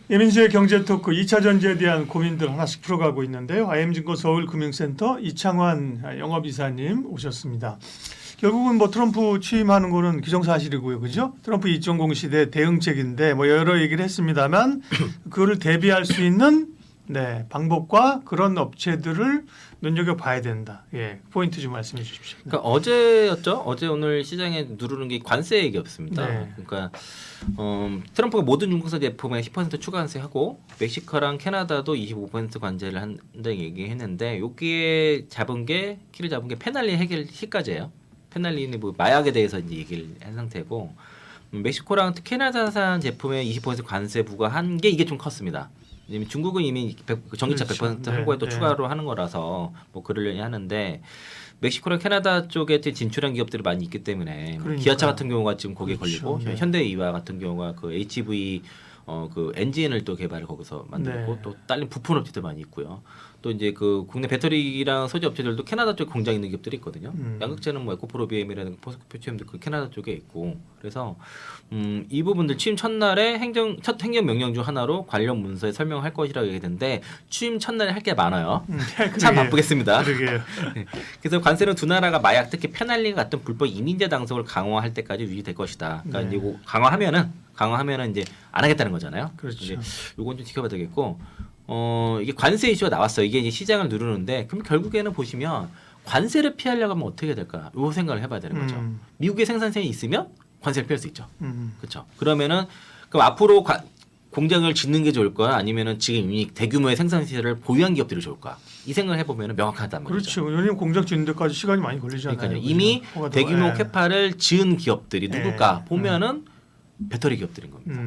예민수의 경제토크 2차 전지에 대한 고민들 하나씩 풀어가고 있는데요. IM증권 서울금융센터 이창환 영업이사님 오셨습니다. 결국은 뭐 트럼프 취임하는 거는 기정사실이고요. 그죠? 트럼프 2.0 시대 대응책인데 뭐 여러 얘기를 했습니다만 그거를 대비할 수 있는 방법과 그런 업체들을 눈여겨봐야 된다. 예, 포인트 좀 말씀해 주십시오. 그러니까 어제였죠. 어제 오늘 시장에 누르는 게 관세 얘기였습니다. 네. 그러니까 트럼프가 모든 중국산 제품에 10% 추가 관세하고 멕시코랑 캐나다도 25% 관세를 한다는 얘기했는데 여기에 키를 잡은 게 페날리 해결 시까지예요. 페날리는 뭐 마약에 대해서 이제 얘기를 한 상태고 멕시코랑 캐나다산 제품에 20% 관세 부과한 게 이게 좀 컸습니다. 왜냐면 중국은 이미 전기차 그렇죠. 100% 한국에 또 추가로 하는 거라서 뭐 그러려니 하는데 멕시코랑 캐나다 쪽에 진출한 기업들이 많이 있기 때문에 뭐 기아차 같은 경우가 지금 거기에 걸리고 현대이와 같은 경우가 그 HV 그 엔진을 또 개발을 거기서 만들고 또 딸린 부품 업체들 많이 있고요. 또 이제 그 국내 배터리랑 소재 업체들도 캐나다 쪽에 공장 있는 기업들이 있거든요. 양극재는 뭐 에코프로 BM이라는 포스코페트리움도 그 캐나다 쪽에 있고 그래서 이 부분들 취임 첫날에 첫 행정 명령 중 하나로 관련 문서에 설명할 것이라고 얘기했는데 취임 첫날에 할 게 많아요. 참 바쁘겠습니다. 네. 그래서 관세는 두 나라가 마약 특히 페날리 같은 불법 이민자 당석을 강화할 때까지 유지될 것이다. 그러니까 이제 이거 강화하면은 이제 안 하겠다는 거잖아요. 그렇죠. 이건 좀 지켜봐야 되겠고 이게 관세 이슈가 나왔어요. 이게 이제 시장을 누르는데 그럼 결국에는 보시면 관세를 피하려고 하면 어떻게 될까? 요 생각을 해봐야 되는 거죠. 미국의 생산성이 있으면 관세를 피할 수 있죠. 그렇죠. 그러면은 그럼 앞으로 공장을 짓는 게 좋을까? 아니면은 지금 이미 대규모의 생산 시설을 보유한 기업들이 좋을까? 이 생각을 해보면 명확하단 말이죠. 그렇죠. 왜냐하면 공장 짓는 데까지 시간이 많이 걸리잖아요. 그러니까요. 이미 대규모 캐파를 지은 기업들이 누굴까 보면은 배터리 기업들인 겁니다.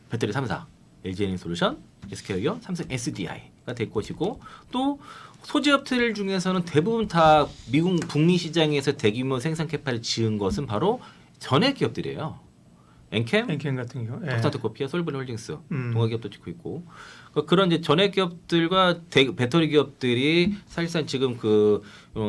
배터리 3사, LG에너지솔루션, SK이어, 삼성 SDI가 될 것이고 또 소재 업체들 중에서는 대부분 다 미국 북미 시장에서 대규모 생산 캐파를 지은 것은 바로 전액 기업들이에요. 엔캠 같은 경우, 덕산테크노피아, 솔브리홀딩스, 동아기업도 찍고 있고 그런 이제 전액 기업들과 배터리 기업들이 사실상 지금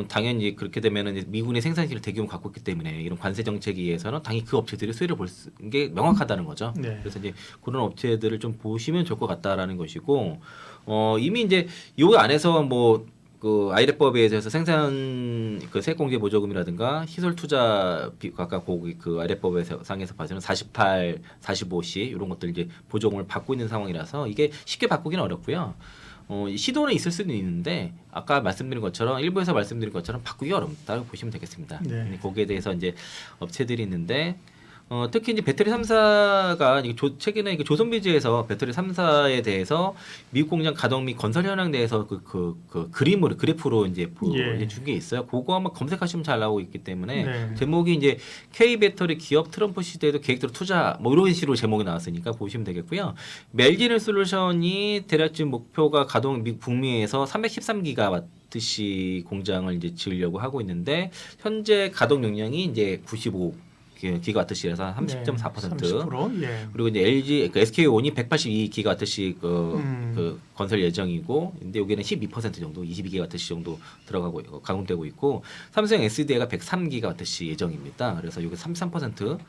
당연히 그렇게 되면은 이제 미군의 생산실을 대규모 갖고 있기 때문에 이런 관세 정책에 의해서는 당연히 그 업체들이 수혜를 볼 게 명확하다는 거죠. 그래서 이제 그런 업체들을 좀 보시면 좋을 것 같다라는 것이고 이미 이제 요 안에서 뭐 그 아이레법에 의해서 생산 세액 공제 보조금이라든가 시설 투자 각각 그 아이레법에 상에서 봐서는 48, 45시 이런 것들 이제 보조금을 받고 있는 상황이라서 이게 쉽게 바꾸기는 어렵고요. 시도는 있을 수는 있는데 아까 말씀드린 것처럼 일부에서 말씀드린 것처럼 바꾸기 어렵다고 보시면 되겠습니다. 거기에 대해서 이제 업체들이 있는데 특히 이제 배터리 3사가 최근에 조선비즈에서 배터리 3사에 대해서 미국 공장 가동 및 건설 현황에 대해서 그래프로 이제 준 게 있어요. 그거 한번 검색하시면 잘 나오고 있기 때문에 제목이 이제 K 배터리 기업 트럼프 시대에도 계획대로 투자 뭐 이런 식으로 제목이 나왔으니까 보시면 되겠고요. LG에너지솔루션이 대략 지금 목표가 가동 북미에서 313기가와트시 공장을 이제 지으려고 하고 있는데 현재 가동 용량이 이제 95 기가와트시에서 30.4%. 30%. 그리고 이제 SK온이 182기가와트시 그 건설 예정이고, 근데 여기는 12% 정도, 22기가와트시 정도 들어가고 가동되고 있고, 삼성 SDI가 103기가와트시 예정입니다. 그래서 여기 33%.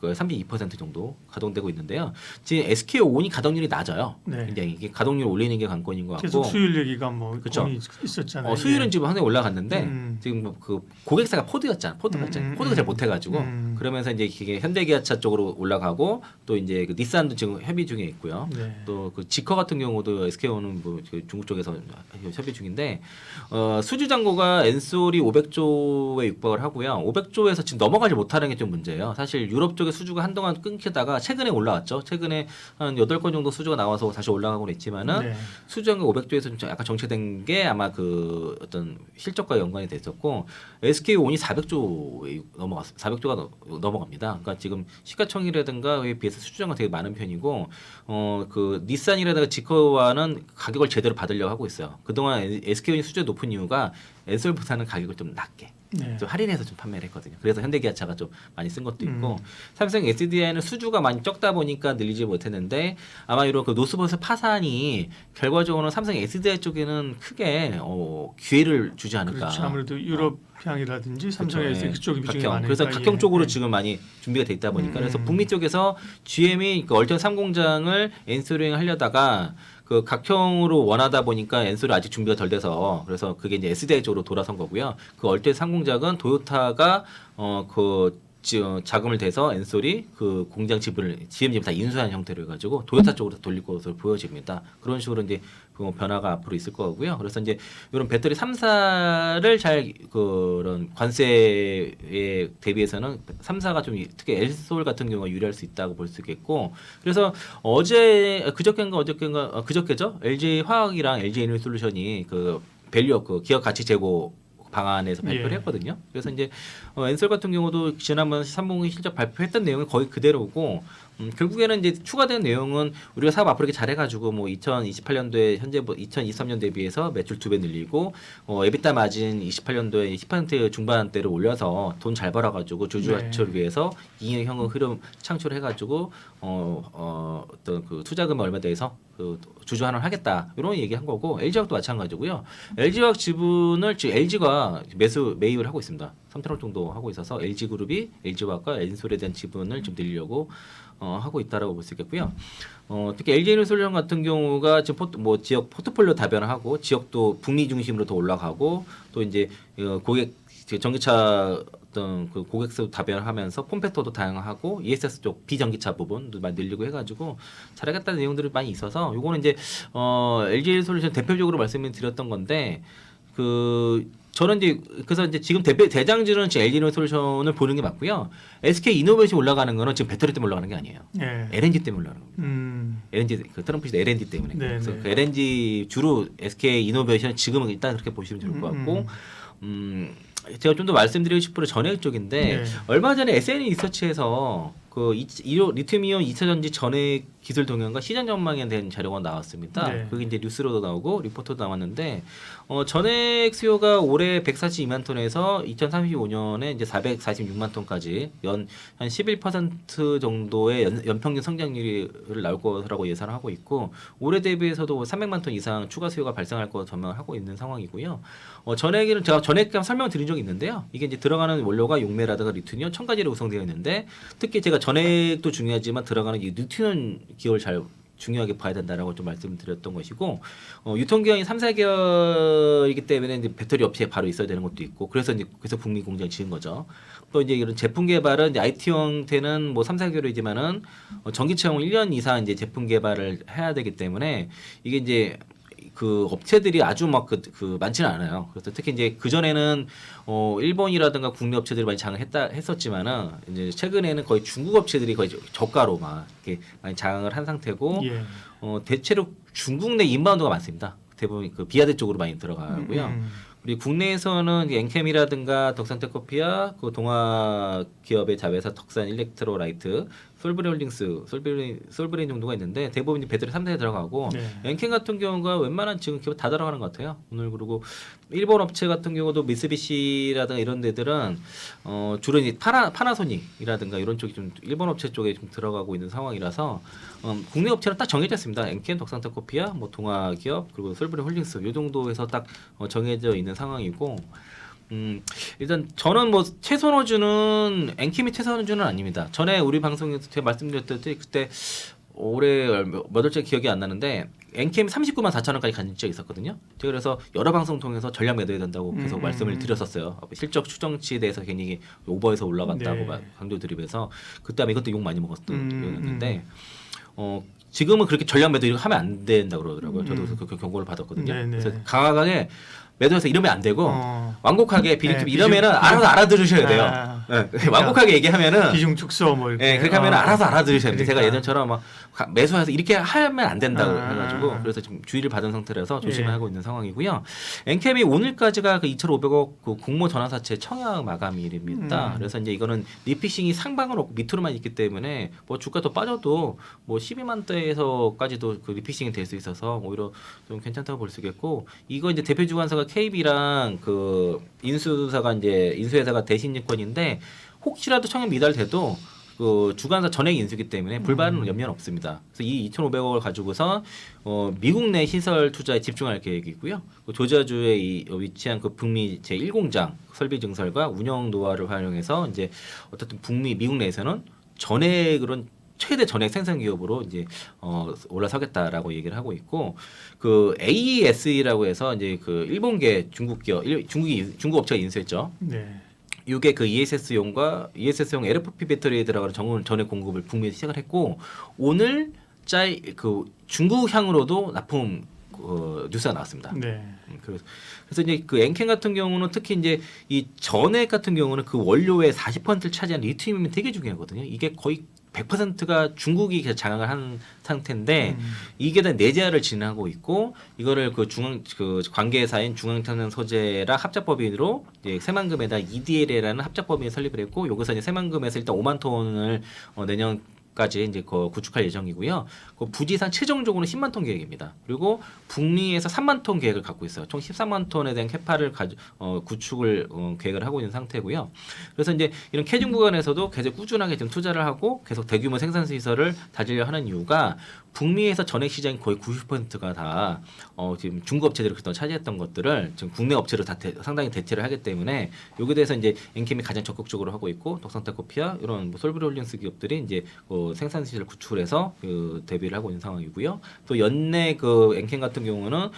32% 정도 가동되고 있는데요. 지금 SK온이 가동률이 낮아요. 굉장히 이게 가동률 올리는 게 관건인 것 같고. 계속 수율 얘기가 뭐 그렇죠. 있었잖아요. 수율은 지금 상당히 올라갔는데 지금 그 고객사가 포드가 잘 못해가지고 그러면서 이제 이게 현대기아차 쪽으로 올라가고 또 이제 그 닛산도 지금 협의 중에 있고요. 또 그 지커 같은 경우도 SK온은 뭐 중국 쪽에서 협의 중인데 수주 잔고가 엔솔이 500조에 육박을 하고요. 500조에서 지금 넘어가지 못하는 게 좀 문제예요. 사실 유럽 쪽에 수주가 한동안 끊기다가 최근에 올라왔죠. 최근에 한 8건 정도 수주가 나와서 다시 올라가고는 있지만은 수주한가 500조에서 좀 약간 정체된 게 아마 그 어떤 실적과 연관이 됐었고 SK온이 400조에 400조가 넘어갑니다. 그러니까 지금 시가총액이라든가에 비해서 수주량가 되게 많은 편이고 그 닛산이라든가 지커와는 가격을 제대로 받으려고 하고 있어요. 그동안 SK온이 수주가 높은 이유가 엔솔보다는 가격을 좀 낮게 네. 좀 할인해서 좀 판매를 했거든요. 그래서 현대기아차가 좀 많이 쓴 것도 있고 삼성 SDI는 수주가 많이 적다 보니까 늘리지 못했는데 아마 이런 그 노스버스 파산이 결과적으로는 삼성 SDI 쪽에는 크게 기회를 주지 않을까. 그렇죠. 아무래도 유럽향이라든지 삼성 그렇죠. SDI 예. 그쪽이 비중이 각형. 많으니까. 그래서 각형 쪽으로 예. 지금 많이 준비가 돼 있다 보니까 그래서 북미 쪽에서 GM이 그 얼전 3공장을 엔소링 하려다가 그 각형으로 원하다 보니까 엔솔이 아직 준비가 덜 돼서 그래서 그게 이제 SDI 쪽으로 돌아선 거고요. 그 얼텐 상공작은 도요타가 자금을 대서 엔솔이 그 공장 지분을 GM 다 인수한 형태로 해가지고 도요타 쪽으로 돌릴 것으로 보여집니다. 그런 식으로 이제 그 변화가 앞으로 있을 거고요. 그래서 이제 이런 배터리 3사를 잘 그런 관세에 대비해서는 3사가 좀 특히 엘솔 같은 경우가 유리할 수 있다고 볼 수 있겠고 그래서 그저께죠 LG 화학이랑 LG 에너지솔루션이 그 밸류업 그 기업 가치 제고 방안에서 발표를 예. 했거든요. 그래서 이제 엔솔 같은 경우도 지난번 3분기 실적 발표했던 내용이 거의 그대로고 결국에는 이제 추가된 내용은 우리가 사업 앞으로 이렇게 잘해가지고 뭐 2028년도에 현재 2023년 대비해서 매출 2배 늘리고 에비타 마진 28년도에 10% 중반대로 올려서 돈 잘 벌어가지고 주주가치를 위해서 이익 현금 흐름 창출해가지고 어떤 그 투자금 얼마 대해서 그 주주 환원 하겠다 이런 얘기한 거고 LG화학도 마찬가지고요. LG화학 지분을 지금 LG가 매입을 하고 있습니다. 3천억 정도 하고 있어서 LG그룹이 LG화학과 엔솔에 대한 지분을 좀 늘리려고 하고 있다라고 볼 수 있겠고요. 특히 LG에너지솔루션 같은 경우가 지금 지역 포트폴리오 다변화하고 지역도 북미 중심으로 더 올라가고 또 이제 고객 전기차 어떤 그 고객수 다변화하면서 폼팩터도 다양하고 ESS 쪽 비전기차 부분도 많이 늘리고 해가지고 잘하겠다는 내용들이 많이 있어서 요거는 이제 LG에너지솔루션 대표적으로 말씀을 드렸던 건데 저는 이제 그래서 이제 지금 대장주는 지금 LG에너지솔루션을 보는 게 맞고요. SK 이노베이션 올라가는 거는 지금 배터리 때문에 올라가는 게 아니에요. 예. LNG 때문에 올라가는 겁니다. LNG 그 트럼프 시대 LNG 때문에. 네, 그래서 네. 그 LNG 주로 SK 이노베이션 지금은 일단 그렇게 보시면 좋을 것 같고 제가 좀 더 말씀드리고 싶은 건 전액 쪽인데 네. 얼마 전에 SNE 리서치에서 그 리튬이온 2차 전지 전액 기술 동향과 시장 전망에 대한 자료가 나왔습니다. 네. 그게 이제 뉴스로도 나오고 리포터도 나왔는데 전액 수요가 올해 142만 톤에서 2035년에 이제 446만 톤까지 한 11% 정도의 연평균 성장률을 나올 거라고 예상을 하고 있고 올해 대비해서도 300만 톤 이상 추가 수요가 발생할 거 전망을 하고 있는 상황이고요. 전액은 제가 전액 설명을 드린 적이 있는데요. 이게 이제 들어가는 원료가 용매라든가 리튬이온, 첨가제로 구성되어 있는데 특히 제가 전액도 중요하지만 들어가는 이 리튬이온 기호를 잘 중요하게 봐야 된다라고 좀 말씀을 드렸던 것이고 유통기한이 3-4개월이기 때문에 이제 배터리 업체에 바로 있어야 되는 것도 있고 그래서 북미 공장을 지은 거죠. 또 이제 이런 제품 개발은 이제 IT 형태는 뭐 3-4개월이지만은 전기차용 1년 이상 이제 제품 개발을 해야 되기 때문에 이게 이제 그 업체들이 아주 막 많지는 않아요. 그래서 특히 이제 그 전에는 일본이라든가 국내 업체들이 많이 장을 했었지만은 이제 최근에는 거의 중국 업체들이 거의 저가로 막 이렇게 많이 장을 한 상태고 예. 대체로 중국 내 인바운드가 많습니다. 대부분 그 비아드 쪽으로 많이 들어가고요. 그리고 국내에서는 엔캠이라든가 덕산테크코피아, 그 동아 기업의 자회사 덕산 일렉트로라이트, 솔브레홀딩스, 솔브레인 정도가 있는데 대부분 이제 배터리 3대에 들어가고 네. 엔캠 같은 경우가 웬만한 지금 기업 다 들어가는 것 같아요. 오늘 그리고 일본 업체 같은 경우도 미쓰비시라든가 이런 데들은 주로 이제 파나소닉이라든가 이런 쪽이 좀 일본 업체 쪽에 좀 들어가고 있는 상황이라서 국내 업체는 딱 정해져 있습니다. 엔캠, 덕산테크코피아, 뭐 동아 기업 그리고 솔브레홀딩스 이 정도에서 딱 정해져 있는 상황이고 일단 저는 뭐 최선호주는 엔킴이 최선호주는 아닙니다. 전에 우리 방송에서 제가 말씀드렸듯이 그때 올해 몇 월째 기억이 안 나는데 엔캠 39만 4천 원까지 간 적이 있었거든요. 제가 그래서 여러 방송 통해서 전략 매도해야 된다고 계속 말씀을 드렸었어요. 실적 추정치에 대해서 괜히 오버해서 올라갔다고 네. 막 강조 드리면서 그때 아마 이것도 욕 많이 먹었던 기억이었는데 지금은 그렇게 전략 매도 이렇게 하면 안 된다고 그러더라고요. 저도 그래서 그 경고를 받았거든요. 네네. 그래서 강하게 매도해서 이러면 안 되고 어. 완곡하게 비중투 네, 이러면은 비중- 알아서 알아들으셔야 돼요. 아. 네, 완곡하게 얘기하면은 비중 축소 뭐 이렇게. 네, 그렇게 하면 알아서 알아들으셔야 돼요. 제가 그러니까. 예전처럼 막 매수해서 이렇게 하면 안 된다고 아. 해가지고 그래서 지금 주의를 받은 상태라서 조심을 예. 하고 있는 상황이고요. 엔캠이 오늘까지가 그 2,500억 그 공모 전환사채 청약 마감일입니다. 그래서 이제 이거는 리피싱이 상방은 없고 밑으로만 있기 때문에 뭐 주가 더 빠져도 뭐 12만 대에서까지도 그 리피싱이 될 수 있어서 오히려 좀 괜찮다고 볼 수 있겠고 이거 이제 대표 주관사가 KB가 KB랑 그 인수사가 이제 인수회사가 대신증권인데 혹시라도 청약 미달돼도 그 주관사 전액 인수기 때문에 불발은 염려는 없습니다. 그래서 이 2,500억을 가지고서 미국 내 시설 투자에 집중할 계획이고요. 그 조지아주에 위치한 그 북미 제1공장 설비 증설과 운영 노하우를 활용해서 이제 어쨌든 북미 미국 내에서는 전액으로는 최대 전액 생산 기업으로 이제 올라서겠다라고 얘기를 하고 있고 그 AESE라고 해서 이제 그 일본계 중국 기업 중국 업체가 인수했죠. 네. 이게 그 ESS용과 ESS용 LFP 배터리에 들어가는 전액 공급을 북미에서 시작을 했고 오늘 그 중국향으로도 납품 뉴스가 나왔습니다. 네. 그래서 이제 그 엔캠 같은 경우는 특히 이제 이 전액 같은 경우는 그 원료의 40%를 차지하는 리튬이 되게 중요하거든요. 이게 거의 100%가 중국이 장악을 한 상태인데 이게 다 내재화를 진행하고 있고 이거를 그 관계사인 중앙천연 소재랑 합작법인으로 이제 새만금에다 EDL이라는 합작법인을 설립을 했고 여기서 이제 새만금에서 일단 5만 톤을 내년까지 이제 구축할 예정이고요. 그 부지상 최종적으로는 10만 톤 계획입니다. 그리고 북미에서 3만 톤 계획을 갖고 있어요. 총 13만 톤에 대한 캐파를 구축을 계획을 하고 있는 상태고요. 그래서 이제 이런 캐중 구간에서도 계속 꾸준하게 지금 투자를 하고 계속 대규모 생산 시설을 다지려 하는 이유가 북미에서 전액 시장이 거의 90%가 다 지금 중국 업체들이 그동안 차지했던 것들을 지금 국내 업체로 다 상당히 대체를 하기 때문에 여기에 대해서 이제 엔캠이 가장 적극적으로 하고 있고 덕산테코피아 이런 뭐 솔브리홀딩스 기업들이 이제 생산 시설 구축을 해서 그 대비를 하고 있는 상황이고요. 또 연내 그 엔캠 같은 경우는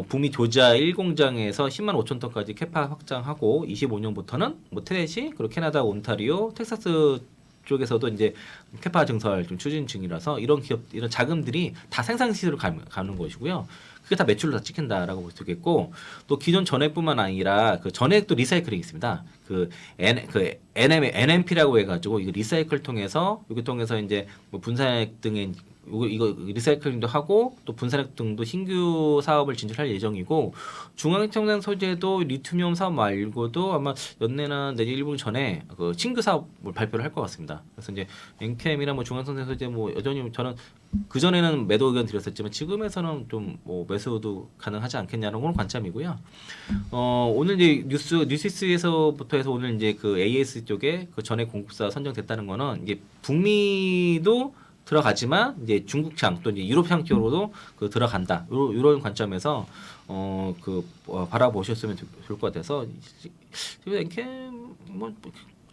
북미 조지아 1공장에서 10만 5천 톤까지 캐파 확장하고 25년부터는 뭐 테네시 그리고 캐나다 온타리오 텍사스 쪽에서도 이제 캐파 증설 좀 추진 중이라서 이런 기업 이런 자금들이 다 생산 시설로 가는 것이고요. 그게 다 매출로 다 찍힌다라고 볼 수 있겠고 또 기존 전액뿐만 아니라 그 전액도 리사이클링이 있습니다. NMP라고 해가지고 이거 리사이클 통해서 여기 통해서 이제 뭐 분산액 등의 이거 리사이클링도 하고 또 분산액 등도 신규 사업을 진출할 예정이고 중앙청산 소재도 리튬이온 사업 말고도 아마 연내나 내년 1분 전에 그 신규 사업을 발표를 할 것 같습니다. 그래서 이제 엔캠이나 뭐 중앙청산 소재 뭐 여전히 저는 그 전에는 매도 의견 드렸었지만 지금에서는 좀 뭐 매수도 가능하지 않겠냐는 건 관점이고요. 오늘 이제 뉴시스에서부터 해서 오늘 이제 그 AS 쪽에 그 전액 공급사 선정됐다는 거는 이게 북미도 들어가지만 이제 중국향 또 이제 유럽향 쪽으로도 그 들어간다. 이런 관점에서 바라보셨으면 좋을 것 같아서 지금 엔캠 뭐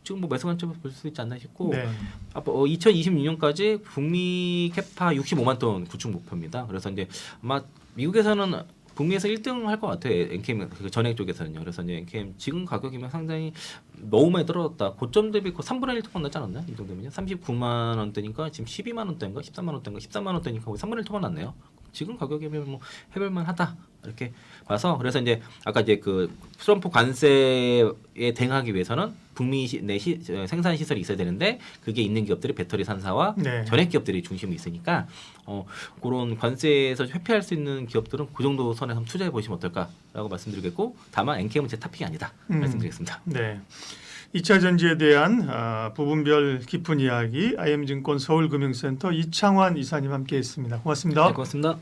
지금 뭐 매수 관점을 볼 수 있지 않나 싶고 네. 2026년까지 북미 캐파 65만 톤 구축 목표입니다. 그래서 이제 아마 미국에서는 북미에서 1등 할 것 같아요. 엔캠 그 전액 쪽에서는요. 그래서 이제 엔캠 지금 가격이면 상당히 너무 많이 떨어졌다. 고점 대비 3분의 1 토막 났지 않았나요? 이 정도면요. 39만 원대니까 지금 12만 원대인가 13만 원대인가 13만 원대니까 거의 3분의 1 토막 났네요. 지금 가격이면 뭐 해볼만 하다 이렇게 봐서 그래서 이제 아까 이제 그 트럼프 관세에 대응하기 위해서는 북미 내 생산 시설이 있어야 되는데 그게 있는 기업들이 배터리 산사와 네. 전액 기업들이 중심이 있으니까 그런 관세에서 회피할 수 있는 기업들은 그 정도 선에서 한번 투자해 보시면 어떨까라고 말씀드리겠고 다만 엔캠은 제 탑픽이 아니다 말씀드리겠습니다. 네. 2차 전지에 대한 부분별 깊은 이야기 IM증권 서울금융센터 이창환 이사님 함께했습니다. 고맙습니다. 네, 고맙습니다.